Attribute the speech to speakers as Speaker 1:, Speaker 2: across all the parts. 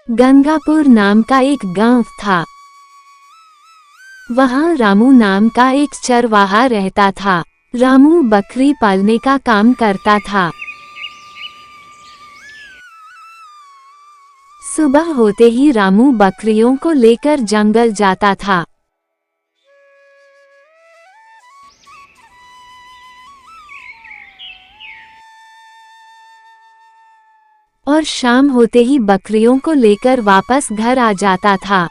Speaker 1: गंगापुर नाम का एक गांव था। वहां रामू नाम का एक चरवाहा रहता था। रामू बकरी पालने का काम करता था। सुबह होते ही रामू बकरियों को लेकर जंगल जाता था। और शाम होते ही बकरियों को लेकर वापस घर आ जाता था।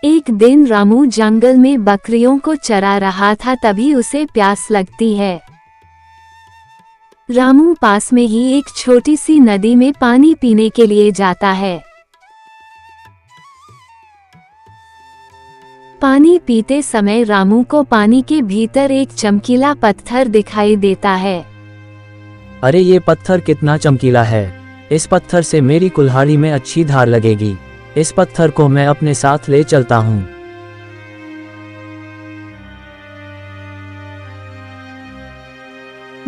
Speaker 1: एक दिन रामू जंगल में बकरियों को चरा रहा था, तभी उसे प्यास लगती है। रामू पास में ही एक छोटी सी नदी में पानी पीने के लिए जाता है। पानी पीते समय रामू को पानी के भीतर एक चमकीला पत्थर दिखाई देता है।
Speaker 2: अरे ये पत्थर कितना चमकीला है। इस पत्थर से मेरी कुल्हाड़ी में अच्छी धार लगेगी। इस पत्थर को मैं अपने साथ ले चलता हूँ।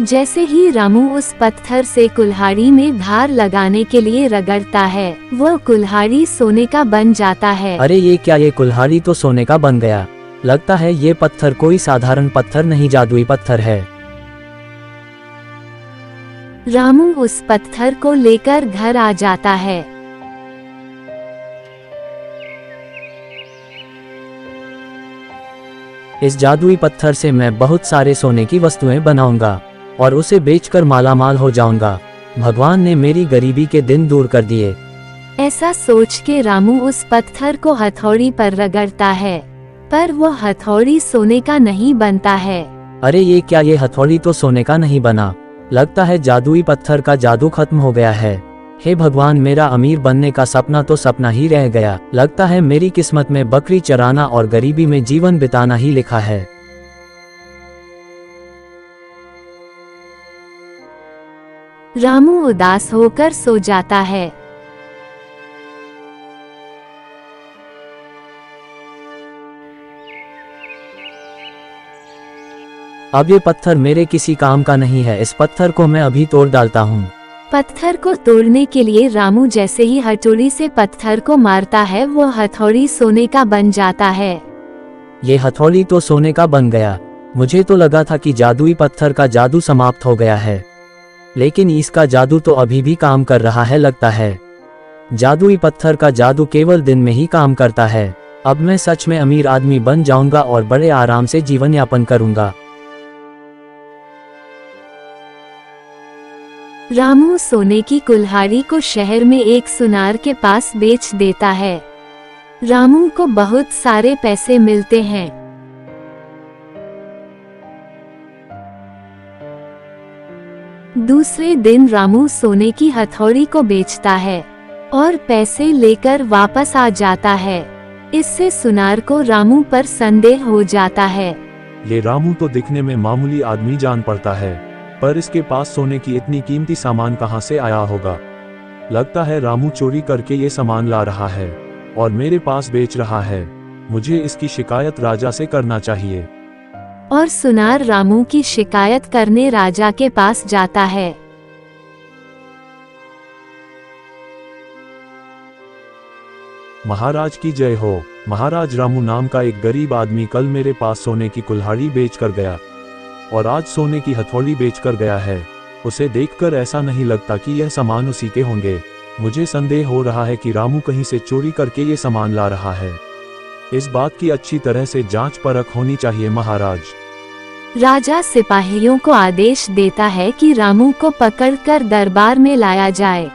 Speaker 1: जैसे ही रामू उस पत्थर से कुल्हाड़ी में धार लगाने के लिए रगड़ता है, वह कुल्हाड़ी सोने का बन जाता है।
Speaker 2: अरे ये क्या, ये कुल्हाड़ी तो सोने का बन गया। लगता है ये पत्थर कोई साधारण पत्थर नहीं, जादुई पत्थर है।
Speaker 1: रामू उस पत्थर को लेकर घर आ जाता है।
Speaker 2: इस जादुई पत्थर से मैं बहुत सारे सोने की वस्तुएं बनाऊंगा और उसे बेचकर मालामाल हो जाऊंगा। भगवान ने मेरी गरीबी के दिन दूर कर दिए।
Speaker 1: ऐसा सोच के रामू उस पत्थर को हथौड़ी पर रगड़ता है, पर वो हथौड़ी सोने का नहीं बनता है।
Speaker 2: अरे ये क्या, ये हथौड़ी तो सोने का नहीं बना। लगता है जादुई पत्थर का जादू खत्म हो गया है। हे भगवान, मेरा अमीर बनने का सपना तो सपना ही रह गया। लगता है मेरी किस्मत में बकरी चराना और गरीबी में जीवन बिताना ही लिखा है।
Speaker 1: रामू उदास होकर सो जाता है।
Speaker 2: अब ये पत्थर मेरे किसी काम का नहीं है। इस पत्थर को मैं अभी तोड़ डालता हूँ।
Speaker 1: पत्थर को तोड़ने के लिए रामू जैसे ही हथौड़ी से पत्थर को मारता है, वो हथौड़ी सोने का बन जाता है।
Speaker 2: ये हथौड़ी तो सोने का बन गया। मुझे तो लगा था कि जादुई पत्थर का जादू समाप्त हो गया है, लेकिन इसका जादू तो अभी भी काम कर रहा है। लगता है जादुई पत्थर का जादू केवल दिन में ही काम करता है। अब मैं सच में अमीर आदमी बन जाऊंगा और बड़े आराम से जीवन यापन करूंगा।
Speaker 1: रामू सोने की कुल्हाड़ी को शहर में एक सुनार के पास बेच देता है। रामू को बहुत सारे पैसे मिलते हैं। दूसरे दिन रामू सोने की हथौड़ी को बेचता है और पैसे लेकर वापस आ जाता है। इससे सुनार को रामू पर संदेह हो जाता है।
Speaker 3: ये रामू तो दिखने में मामूली आदमी जान पड़ता है, पर इसके पास सोने की इतनी कीमती सामान कहां से आया होगा। लगता है रामू चोरी करके ये सामान ला रहा है और मेरे पास बेच रहा है। मुझे इसकी शिकायत राजा से करना चाहिए।
Speaker 1: और सुनार रामू की शिकायत करने राजा के पास जाता है।
Speaker 3: महाराज की जय हो। महाराज, रामू नाम का एक गरीब आदमी कल मेरे पास सोने की कुल्हाड़ी बेच कर गया और आज सोने की हथौड़ी बेच कर गया है। उसे देखकर ऐसा नहीं लगता कि यह सामान उसी के होंगे। मुझे संदेह हो रहा है कि रामू कहीं से चोरी करके ये सामान ला रहा है। इस बात की अच्छी तरह से जांच परख होनी चाहिए महाराज।
Speaker 1: राजा सिपाहियों को आदेश देता है कि रामू को पकड़कर दरबार में लाया जाए।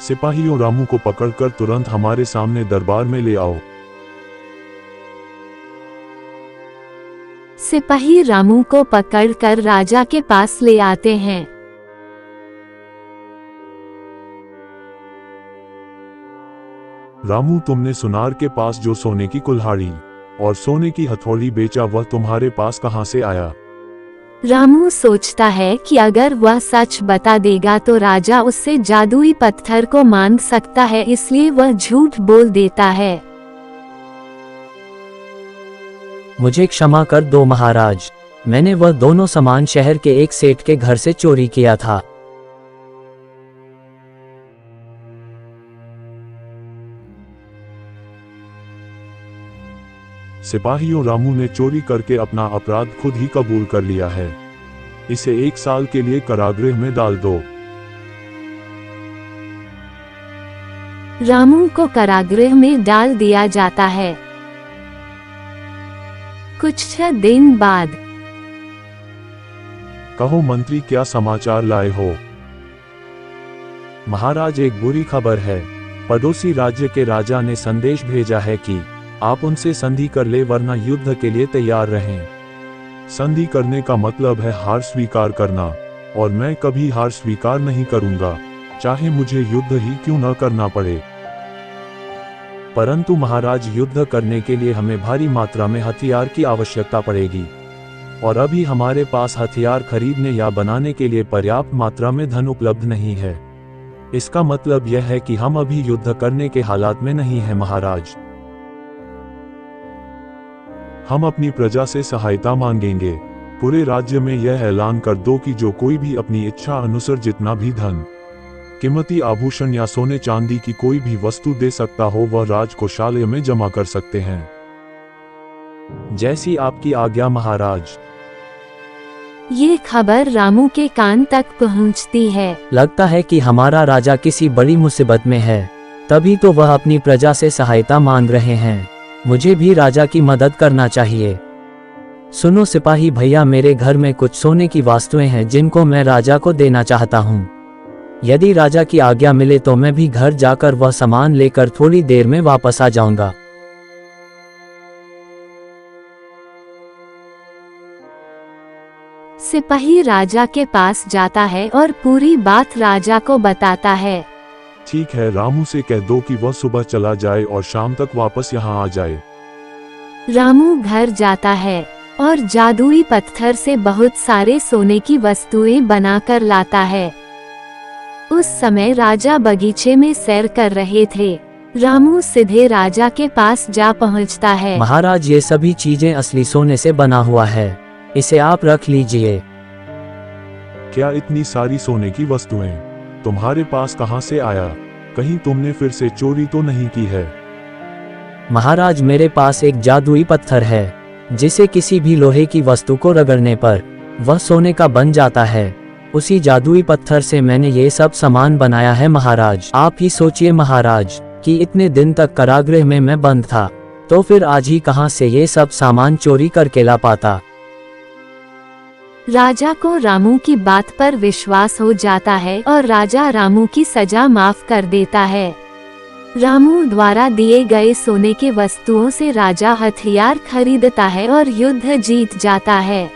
Speaker 3: सिपाहियों, रामू को पकड़कर तुरंत हमारे सामने दरबार में ले आओ।
Speaker 1: सिपाही रामू को पकड़कर राजा के पास ले आते हैं।
Speaker 3: रामू, तुमने सुनार के पास जो सोने की कुल्हाड़ी और सोने की हथौड़ी बेचा, वह तुम्हारे पास कहां से आया?
Speaker 1: रामू सोचता है कि अगर वह सच बता देगा तो राजा उससे जादुई पत्थर को मांग सकता है, इसलिए वह झूठ बोल देता है।
Speaker 2: मुझे क्षमा कर दो महाराज। मैंने वह दोनों सामान शहर के एक सेठ के घर से चोरी किया था।
Speaker 3: सिपाहियों, रामू ने चोरी करके अपना अपराध खुद ही कबूल कर लिया है। इसे 1 साल के लिए कारागृह में डाल दो।
Speaker 1: रामू को कारागृह में डाल दिया जाता है। कुछ दिन बाद,
Speaker 3: कहो मंत्री, क्या समाचार लाए हो? महाराज, एक बुरी खबर है। पड़ोसी राज्य के राजा ने संदेश भेजा है कि आप उनसे संधि कर ले, वरना युद्ध के लिए तैयार रहें। संधि करने का मतलब है हार स्वीकार करना, और मैं कभी हार स्वीकार नहीं करूंगा, चाहे मुझे युद्ध ही क्यों न करना पड़े। परंतु महाराज, युद्ध करने के लिए हमें भारी मात्रा में हथियार की आवश्यकता पड़ेगी, और अभी हमारे पास हथियार खरीदने या बनाने के लिए पर्याप्त मात्रा में धन उपलब्ध नहीं है। इसका मतलब यह है कि हम अभी युद्ध करने के हालात में नहीं हैं महाराज। हम अपनी प्रजा से सहायता मांगेंगे। पूरे राज्य में यह ऐलान कर दो कि जो कोई भी अपनी इच्छा अनुसार जितना भी धन, कीमती आभूषण या सोने चांदी की कोई भी वस्तु दे सकता हो, वह राजकोषालय में जमा कर सकते हैं। जैसी आपकी आज्ञा महाराज।
Speaker 1: ये खबर रामू के कान तक पहुंचती है।
Speaker 2: लगता है कि हमारा राजा किसी बड़ी मुसीबत में है, तभी तो वह अपनी प्रजा से सहायता मांग रहे हैं। मुझे भी राजा की मदद करना चाहिए। सुनो सिपाही भैया, मेरे घर में कुछ सोने की वस्तुएं हैं जिनको मैं राजा को देना चाहता हूँ। यदि राजा की आज्ञा मिले तो मैं भी घर जाकर वह सामान लेकर थोड़ी देर में वापस आ जाऊंगा।
Speaker 1: सिपाही राजा के पास जाता है और पूरी बात राजा को बताता है।
Speaker 3: ठीक है, रामू से कह दो कि वह सुबह चला जाए और शाम तक वापस यहाँ आ जाए।
Speaker 1: रामू घर जाता है और जादुई पत्थर से बहुत सारे सोने की वस्तुएं बनाकर लाता है। उस समय राजा बगीचे में सैर कर रहे थे। रामू सीधे राजा के पास जा पहुंचता है।
Speaker 2: महाराज, ये सभी चीजें असली सोने से बना हुआ है, इसे आप रख लीजिए।
Speaker 3: क्या इतनी सारी सोने की वस्तुएं तुम्हारे पास कहां से आया? कहीं तुमने फिर से चोरी तो नहीं की है?
Speaker 2: महाराज, मेरे पास एक जादुई पत्थर है जिसे किसी भी लोहे की वस्तु को रगड़ने पर वह सोने का बन जाता है। उसी जादुई पत्थर से मैंने ये सब सामान बनाया है महाराज। आप ही सोचिए महाराज कि इतने दिन तक कारागृह में मैं बंद था, तो फिर आज ही कहां से ये सब सामान चोरी करके ला पाता।
Speaker 1: राजा को रामू की बात पर विश्वास हो जाता है और राजा रामू की सजा माफ कर देता है। रामू द्वारा दिए गए सोने के वस्तुओं से राजा हथियार खरीदता है और युद्ध जीत जाता है।